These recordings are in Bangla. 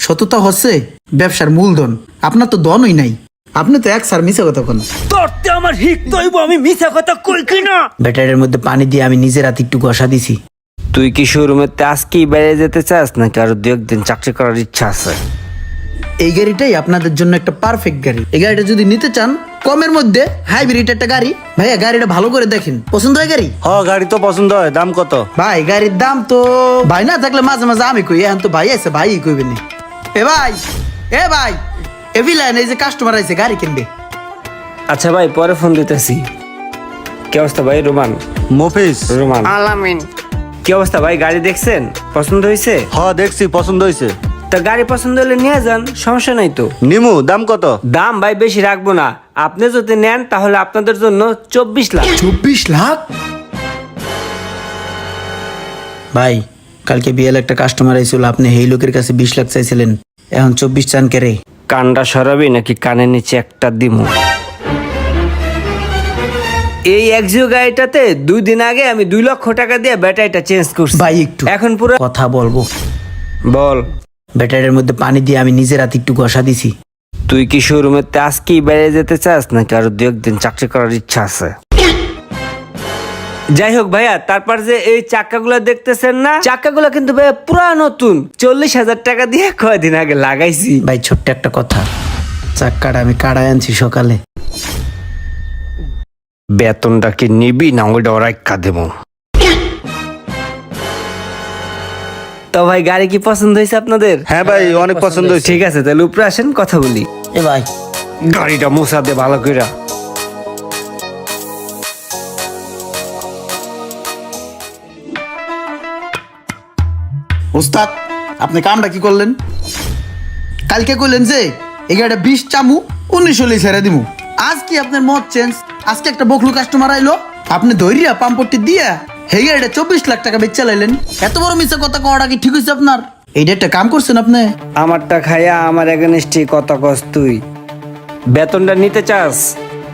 সততা হচ্ছে ব্যবসার মূলধন। আপনার তো ধনই নাই, আপনি তো এক স্যার মিশা কথা কোন। তোরতে আমার হিক তৈব আমি মিছা কথা কই কিনা। ব্যাটারির মধ্যে পানি দিয়ে আমি নিজের হাতে একটু ঘষা দিছি। তুই কি শোরুমেতে আজকেই বেড়ে যেতে চাস নাকি আরো দু একদিন চাকরি করার ইচ্ছা আছে? এই গাড়িটাই আপনাদের জন্য একটা পারফেক্ট গাড়ি। এই গাড়িটা যদি নিতে চান কমের মধ্যে হাইব্রিড একটা গাড়ি, ভাইয়া গাড়িটা ভালো করে দেখেন, পছন্দ হয় গাড়ি? গাড়ি তো পছন্দ হয়, দাম কত? ভাই গাড়ির দাম তো ভাই না থাকলে মাঝে মাঝে আমি কই, এখন তো ভাই আছে, ভাই কইবেন। এ ভাই এভিলাইন, এই যে কাস্টমার আছে গাড়ি কিনবে। আচ্ছা ভাই, পরে ফোন দিতেছি। কি অবস্থা ভাই? রোমান। মফিস। রোমান আলামিন। কি অবস্থা ভাই? গাড়ি দেখছেন? পছন্দ হয়েছে? দেখছি, পছন্দ হয়েছে। তা গাড়ি পছন্দ হলে নিয়ে যান, সমস্যা নাই তো। নিমু, দাম কত? দাম ভাই বেশি রাখবো না, আপনি যদি নেন তাহলে আপনাদের জন্য 24 লাখ। 24 লাখ? ভাই কালকে বিয়েল একটা কাস্টমার আইছিল, আপনি এই লোকের কাছে 20 লাখ চাইছিলেন, এখন 24 চান কে রে? কানটা সরাবি নাকি কানের নিচে একটা দিমু? এই এক্সিও গাড়িটাতে 2 দিন আগে আমি 2 লক্ষ টাকা দিয়ে ব্যাটারিটা চেঞ্জ করছি। ভাই একটু এখন পুরো কথা বলবো। বল। ব্যাটারির মধ্যে পানি দিয়ে আমি নিজের হাতে একটু ঘষা দিছি। তুই কি শোরুমেতে আজকেই বেড়ে যেতে চাস নাকি আরো দু একদিন চাকরি করার ইচ্ছা আছে? যাই হোক ভাইয়া, তারপর যে এই চাক্কাগুলো দেখতেছেন না, চাক্কাগুলো কিন্তু ভাইয়া পুরা নতুন, 40,000 টাকা দিয়ে কয়দিন আগে লাগাইছি। ভাই ছোট্ট একটা কথা, চাক্কাটা আমি কাড়ায় আনছি সকালে। বেতনটা কি নিবি না ওইটা ওরা দেবো? তো ভাই গাড়ি কি পছন্দ হয়েছে আপনাদের? হ্যাঁ ভাই, অনেক পছন্দ হয়েছে। ঠিক আছে, তাহলে উপরে আসেন, কথা বলি। এ ভাই গাড়িটা মোছা দে ভালো করে। ওস্তাদ, আপনি কামটা কি করলেন? কালকে কইলেন যে এই গাড়িটা 20 চামু 19 হলেই ছেড়ে দিমু, আজ কি আপনার মত চেঞ্জ? আজকে একটা বকলু কাস্টমার আইলো, আপনি ধৈর্যা পাম্পটি দিয়া এই গাড়িটা 24 লাখ টাকা বেচে চালাইলেন। এত বড় মিথ্যা কথা কওয়াটা কি ঠিক হয়েছে আপনার? এইটা একটা কাম করছেন আপনি। আমারটা খাইয়া আমার এগেনস্টে কত কস তুই? বেতনটা নিতে চাস?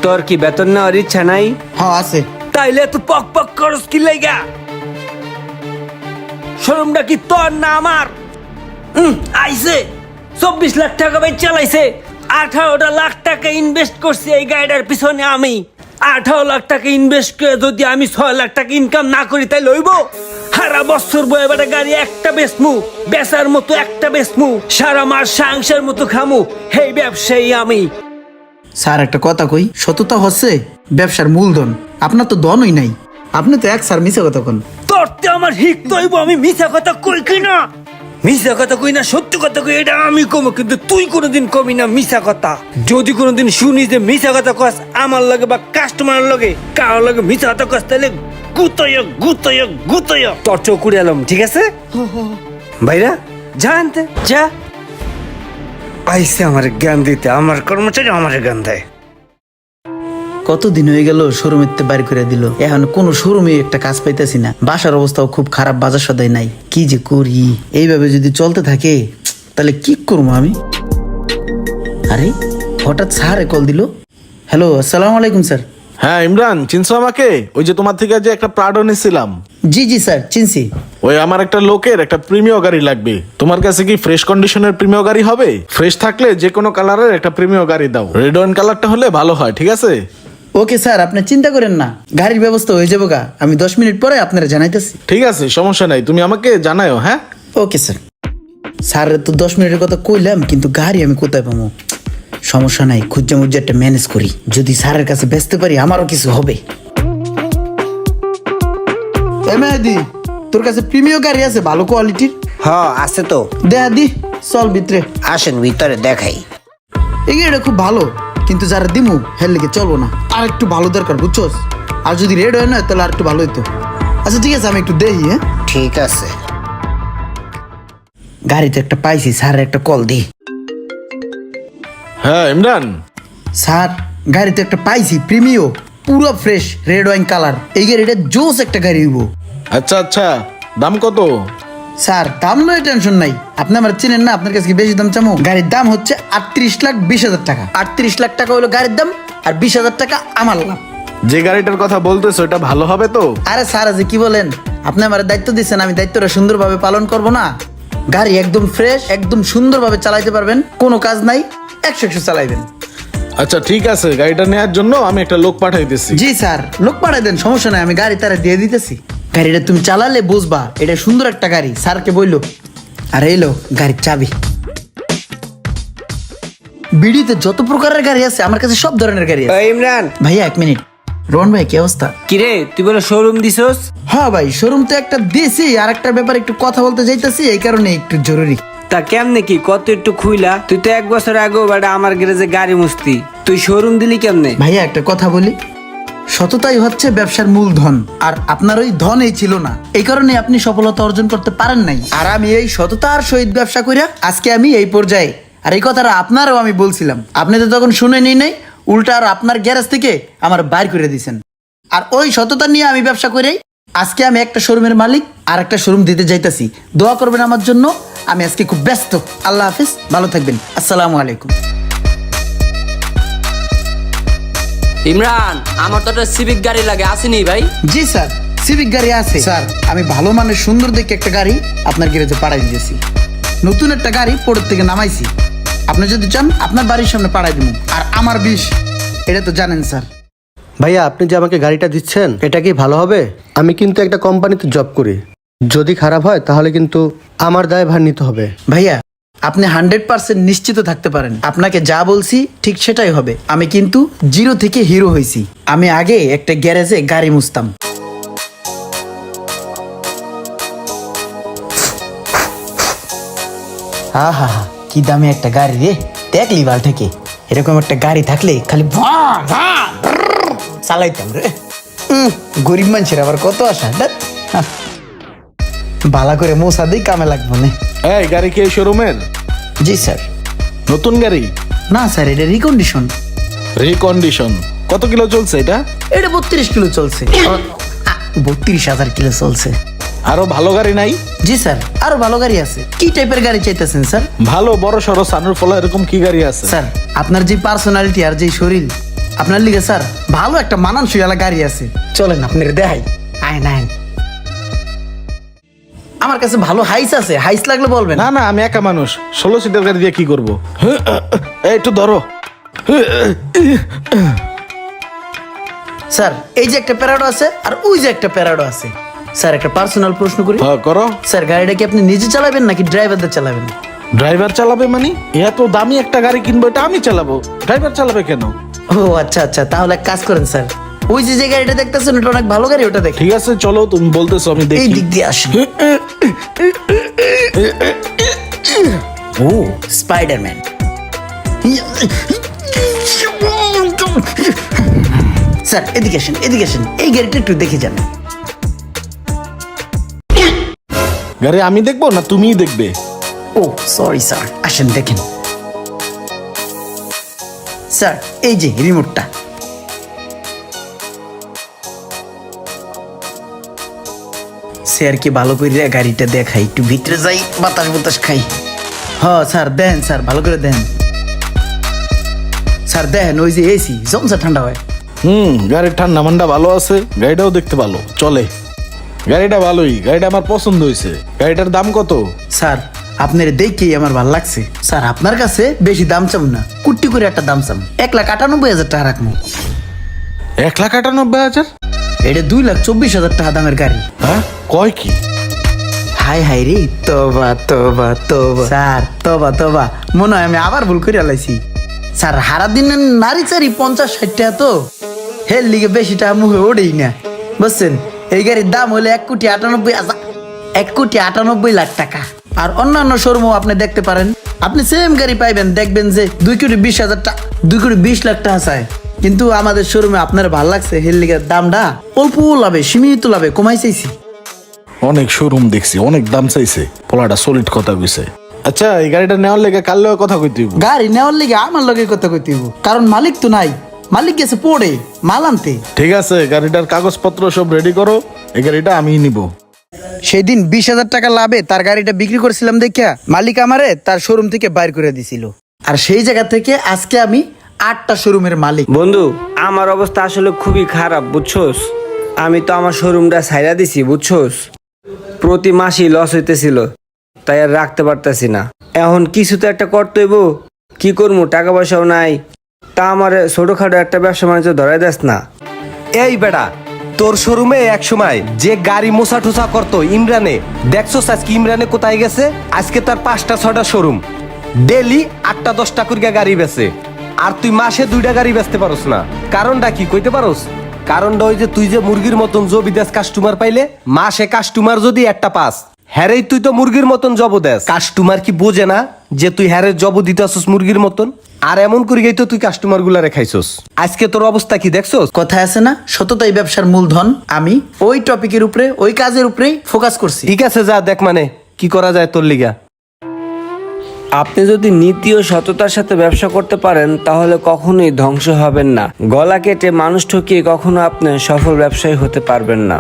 তোর কি বেতন নেওয়ার ইচ্ছা নাই? হ্যাঁ আছে। তাইলে তো পক পক করস কি লাইগা? শোরুমটা কি তোর না আমার? আইছে 24 লাখ টাকা ভাই চালাইছে, 18 লাখ টাকা ইনভেস্ট করছি এই গাড়িটার পিছনে আমি। 18 লাখ টাকা ইনভেস্ট করে যদি আমি 6 লাখ টাকা ইনকাম না করি তাই লইব? সারা বছর বয়ে বেটা গাড়ি একটা বেচমু, বেচার মতো একটা বেচমু, সারা মাস সংসার মতো খামু, এই ব্যবসায়ী আমি। স্যার একটা কথা কই, সততা হচ্ছে ব্যবসার মূলধন। আপনার তো ধনই নাই, আপনি তো এক স্যার মিশা কথা কোন। তোরতে আমার হিক তৈব আমি মিছা কথা কই কিনা। মিছা কথা কই না, সত্য কথা কই, এটা আমি কমো, কিন্তু তুই কোনোদিন কমি না মিছা কথা। যদি কোনোদিন শুনি যে মিছা কথা কস আমার লগে বা কাস্টমারের লগে, কারোর লগে মিছা কথা কস, তাহলে গুতয় গুতয় গুতয় তোর চৌকুড়ে এলাম, ঠিক আছে ভাইরা? যা আনতে যা। আইসে আমার জ্ঞান দিতে, আমার কর্মচারী আমার জ্ঞান দেয়। কতদিন হয়ে গেল শোরুমের বাইর করে দিল, এখন কোনো শোরুমে একটা কাজ পাইতেছি না, বাসার অবস্থাও খুব খারাপ, বাজার সদাই নাই, কি যে করি। এইভাবে যদি চলতে থাকে তাহলে কি করবো আমি? আরে হঠাৎ স্যারে কল দিল। হ্যালো, আসসালামু আলাইকুম স্যার। হ্যাঁ ইমরান, চিনছো আমাকে? ওই যে তোমার থেকে যে একটা প্রাডো নিছিলাম। জি জি স্যার, চিনছি। ওই আমার একটা লোকের একটা প্রিমিয় গাড়ি লাগবে। তোমার কাছে কি ফ্রেশ কন্ডিশনের প্রিমিয় গাড়ি হবে? ফ্রেশ থাকলে যে কোনো কালারের একটা প্রিমিয় গাড়ি দাও, রেড ওয়াইন কালারটা হলে ভালো হয়, ঠিক আছে? ওকে স্যার, আপনি চিন্তা করেন না, গাড়ির ব্যবস্থা হয়ে যাবো গা, আমি 10 মিনিট পরে আপনারা জানাইতেছি। ঠিক আছে, সমস্যা নাই, তুমি আমাকে জানাও। হ্যাঁ ওকে স্যার। স্যার তো 10 মিনিটের কথা কইলাম, কিন্তু গাড়ি আমি কোথায় পাবো? সমস্যা নাই, খুঁজা মুজ্জা একটা ম্যানেজ করি, যদি স্যারের কাছে বেচতে পারি আমারও কিছু হবে। মেহেদি, তোর কাছে প্রিমিয়াম গাড়ি আছে ভালো কোয়ালিটির? হ্যাঁ আছে তো, দেখা দি, চল ভিতরে আসেন ভিতরে দেখাই। এই গাড়িটা খুব ভালো, কিন্তু যারা দিমু হের লেগে চলবো না, আর একটু ভালো দরকার, বুঝছোস? আর যদি রেড হয় না তাহলে আর একটু ভালো হইতো। আচ্ছা ঠিক আছে, আমি একটু দেখি। হ্যাঁ ঠিক আছে। গাড়িতে একটা পাইছি, স্যারের একটা কল দিই। হ্যাঁ ইমরান, স্যার গাড়িতে একটা পাইছি প্রিমিও, পুরো ফ্রেশ রেড ওয়াইন কালার, এই গাড়িটা জোস একটা গাড়ি হইব। আচ্ছা আচ্ছা, দাম কত? স্যার দাম নয়, টেনশন নাই, আপনি আমার চিনেন না, আপনার কাছে কি বেশি দাম চামো? গাড়ির দাম হচ্ছে 38,20,000 টাকা। 38 লাখ টাকা হলো গাড়ির দাম, আর 20,000 টাকা আমার লাভ। যে গাড়িটার কথা বলতেছো এটা ভালো হবে তো? আরে স্যার, আজ কি বলেন, আপনি আমার দায়িত্ব দিচ্ছেন, আমি দায়িত্বটা সুন্দরভাবে পালন করব না? গাড়ি একদম ফ্রেশ, একদম সুন্দরভাবে চালাইতে পারবেন, কোনো কাজ নাই, 100 চালাইবেন। আচ্ছা ঠিক আছে, গাড়িটা নেওয়ার জন্য আমি একটা লোক পাঠাইতেছি। জি স্যার, লোক পাঠাই দেন, সমস্যা নাই, আমি গাড়ি তারা দিয়ে দিতেছি। গাড়িটা তুমি চালালে বুঝবা এটা সুন্দর একটা গাড়ি, স্যারকে বললো। আর এলো গাড়ির চাবি। বিডিতে যত প্রকারের গাড়ি আছে আমার কাছে সব ধরনের গাড়ি আছে। ইমরান, ভাইয়া 1 মিনিট। রোহন ভাই কি অবস্থা? কিরে তুই বলে শোরুম দিছস? হ্যাঁ ভাই, শোরুম তো একটা দিয়েছি, আর একটা ব্যাপারে একটু কথা বলতে যাইতেছি, এই কারণে একটু জরুরি। তা কেমনে কি কত একটু খুইলা? তুই তো 1 বছর আগেও বেটা আমার গ্যারেজে গাড়ি মুছতি, তুই শোরুম দিলি কেমনে? ভাইয়া একটা কথা বলি, সততাই হচ্ছে ব্যবসার মূলধন, আর আপনার ওই ধন এই ছিল না, এই কারণে আপনি সফলতা অর্জন করতে পারেন নাই। আর আমি এই সততার সহিত ব্যবসা কইরা আজকে আমি এই পর্যায়ে। আর এই কথাটা আপনারও আমি বলছিলাম, আপনি তো তখন শুনেনি নাই, উল্টা আর আপনার গ্যারেজ থেকে আমার বাইর করে দিয়েছেন। আর ওই সততা নিয়ে আমি ব্যবসা করেই আজকে আমি একটা শোরুমের মালিক, আর একটা শোরুম দিতে যাইতাছি। দোয়া করবেন আমার জন্য, আমি আজকে খুব ব্যস্ত। আল্লাহ হাফিজ, ভালো থাকবেন, আসসালামু আলাইকুম। ইমরান, আমার তো একটা সিভিক গাড়ি লাগে, আসেনি ভাই? জি স্যার, সিভিক গাড়ি আছে স্যার। আমি ভালো মানের সুন্দর দেখে একটা গাড়ি আপনার গ্যারেজে পাঠাই দিয়েছি। নতুন একটা গাড়ি পোর্ট থেকে নামাইছি, আপনি যদি চান আপনার বাড়ির সামনে পাঠাই দিব। আর আমার বিষ, এটা তো জানেন স্যার। ভাইয়া, আপনি যে আমাকে গাড়িটা দিচ্ছেন এটা কি ভালো হবে? আমি কিন্তু একটা কোম্পানিতে জব করি, যদি খারাপ হয় তাহলে কিন্তু আমার দায়ভার নিতে হবে। ভাইয়া আপনি 100% নিশ্চিত থাকতে পারেন, আপনাকে যা বলছি ঠিক সেটাই হবে। আমি কিন্তু জিরো থেকে হিরো হয়েছি। আমি আগে একটা গ্যারেজে গাড়ি মুছতাম। আহা, কি দামি একটা গাড়ি রে, দেখলি বাল থেকে। এরকম একটা গাড়ি থাকলে খালি চালাইতাম রে। গরিব মানুষের আবার কত আশা, বালা করে মোছা দিই, কামে লাগবো না। এই গাড়ি কি এই শোরুমের? জি স্যার। নতুন গাড়ি? না স্যার, এটা রিকন্ডিশন। রিকন্ডিশন? কত কিলো চলছে এটা? এটা 32 কিলো চলছে। 32,000 কিলো চলছে। আরো ভালো গাড়ি নাই? জি স্যার, আরো ভালো গাড়ি আছে। কি টাইপের গাড়ি চাইতেছেন স্যার? ভালো বড় সড়ো সানুর ফলা এরকম কি গাড়ি আছে? স্যার আপনার যে পার্সোনালিটি আর যে শরীর, আপনার লিগে স্যার ভালো একটা মানানসই ওয়ালা গাড়ি আছে, চলেন আপনার দেখাই। আয় না, আমার কাছে ভালো হাইস আছে, হাইস লাগলে বলবেন। না না, আমি একা মানুষ, 16 সিটের গাড়ি দিয়ে কি করবো? এই একটু ধরো। স্যার এই যে একটা প্যারাডো আছে, আর ওই যে একটা প্যারাডো আছে। স্যার একটা পার্সোনাল প্রশ্ন করি, হ্যাঁ করো। স্যার গাড়িটা কি আপনি নিজে চালাবেন নাকি ড্রাইভারদের চালাবেন? ড্রাইভার চালাবে মানে? এত দামি একটা গাড়ি কিনবো, এটা আমি চালাবো, ড্রাইভার চালাবে কেন? ও আচ্ছা আচ্ছা, তাহলে এক কাজ করেন স্যার, ওই যে গাড়িটা দেখতেছেন ওটা অনেক ভালো গাড়ি, ওটা দেখেন। ঠিক আছে চলো, তুমি বলতেছো আমি এই দেখি। দিক দিয়ে আসেন। ও স্পাইডারম্যান। স্যার এদিকে আসেন, এদিকে আসেন, এই গাড়িটা একটু দেখে যান। গাড়ি আমি দেখবো না তুমিই দেখবে? ও সরি স্যার, আসেন দেখেন। স্যার এই যে রিমোটটা। স্যার কি ভালো করে গাড়িটা দেখাই, একটু ভিতরে যাই, বাতাস বাতাস খাই। হ্যাঁ স্যার দেন, স্যার ভালো করে দেন। স্যার দেন, ওই যে এসি জমসা ঠান্ডা হয়। গাড়ির ঠান্ডা মান্ডা ভালো আছে, গাড়িটাও দেখতে ভালো, চলে। গাড়িটা ভালোই, গাড়িটা আমার পছন্দ হয়েছে। গাড়িটার দাম কত? স্যার আপনার দেখেই আমার ভালো লাগছে। স্যার আপনার কাছে বেশি দাম চাম না, কুট্টি করে একটা দাম চাম, 1,98,000 টাকা রাখবো। 1,98,000? এটা 2,24,000 টাকা দামের গাড়ি। হ্যাঁ কয় কি? হাই হাই রে, তোবা তোবা তোবা। স্যার তোবা তোবা, মনে হয় আমি আবার ভুল করে আলাইছি। স্যার হারা দিনের নারী চারি 50-60 টাকা, তো হের লিগে বেশি টাকা মুখে ওঠেই না, বুঝছেন? এই গাড়ির দাম হলে 1,98,000, 1,98,00,000 টাকা। আর অন্যান্য শোরুমও আপনি দেখতে পারেন, আপনি সেম গাড়ি পাইবেন, দেখবেন যে 2,20,000 টাকা, 2,20,00,000 টাকা চায়। কিন্তু আমাদের শোরুমে আপনার ভালো লাগছে, হের লিগে দামটা অল্প লাভে, সীমিত লাভে কমাই চাইছি। অনেক শোরুম দেখছি, অনেক দাম চাইছে, পোলাটা সলিড কথা কইছে। আচ্ছা এই গাড়িটা নেওয়ার লেগে কাল লগে কথা কইতে হইব? গাড়ি নেওয়ার লিগে আমার লগে কথা কইতে হইব, কারণ মালিক তো নাই, মালিক গেছে পড়ে মাল আনতে। ঠিক আছে, গাড়িটার কাগজপত্র সব রেডি করো, এই গাড়িটা আমিই নিব। সেই দিন 20,000 টাকা লাভে তার গাড়িটা বিক্রি করেছিলাম দেখিয়া মালিক আমারে তার শোরুম থেকে বাইর করে দিছিল। আর সেই জায়গা থেকে আজকে আমি 8টা শোরুমের মালিক। বন্ধু, আমার অবস্থা আসলে খুবই খারাপ, বুঝছোস? আমি তো আমার শোরুমটা ছাইরা দিছি, বুঝছোস? প্রতি মাসেই লস হইতেছিল। তাই আর রাখতে পারতাছি না। এখন কিছু তো একটা করতে হইব, কি করবো, টাকা পয়সাও নাই। তা আমার ছোটখাটো একটা ব্যবসা বাণিজ্য ধরাই দেস না। এই বেটা, তোর শোরুমে এক সময় যে গাড়ি মোছা ঠোসা করতো ইমরানে, দেখছোস আজকে ইমরানে কোথায় গেছে? আজকে তার 5টা 6টা শোরুম, ডেলি 8টা 10টা করে গাড়ি বেচে। আর তুই মাসে 2টা গাড়ি বেচতে পারোস না। কারণটা কি কইতে পারোস? কারণটা ওই যে তুই যে মুরগির মতন জবিদাস কাস্টমার পাইলে, মাসে কাস্টমার যদি একটা পাস, হ্যারেই তুই তো মুরগির মতন জব দেস। কাস্টমার কি বোঝে না যে তুই হ্যারের জব দিতেছস মুরগির মতন? আর এমন করে গেই তো তুই কাস্টমার গুলা রেখাইছস। আজকে তোর অবস্থা কি দেখছস? কথায় আছে না, সততাই ব্যবসার মূলধন। আমি ওই টপিকের উপরে, ওই কাজের উপরেই ফোকাস করছি। ঠিক আছে, যা দেখ মানে কি করা যায় তোর লিগা। আপনি যদি নীতি ও সততার সাথে ব্যবসা করতে পারেন তাহলে কখনোই ধ্বংস হবেন না। গলা কেটে মানুষ ঠকিয়ে কখনো আপনি সফল ব্যবসায়ী হতে পারবেন না।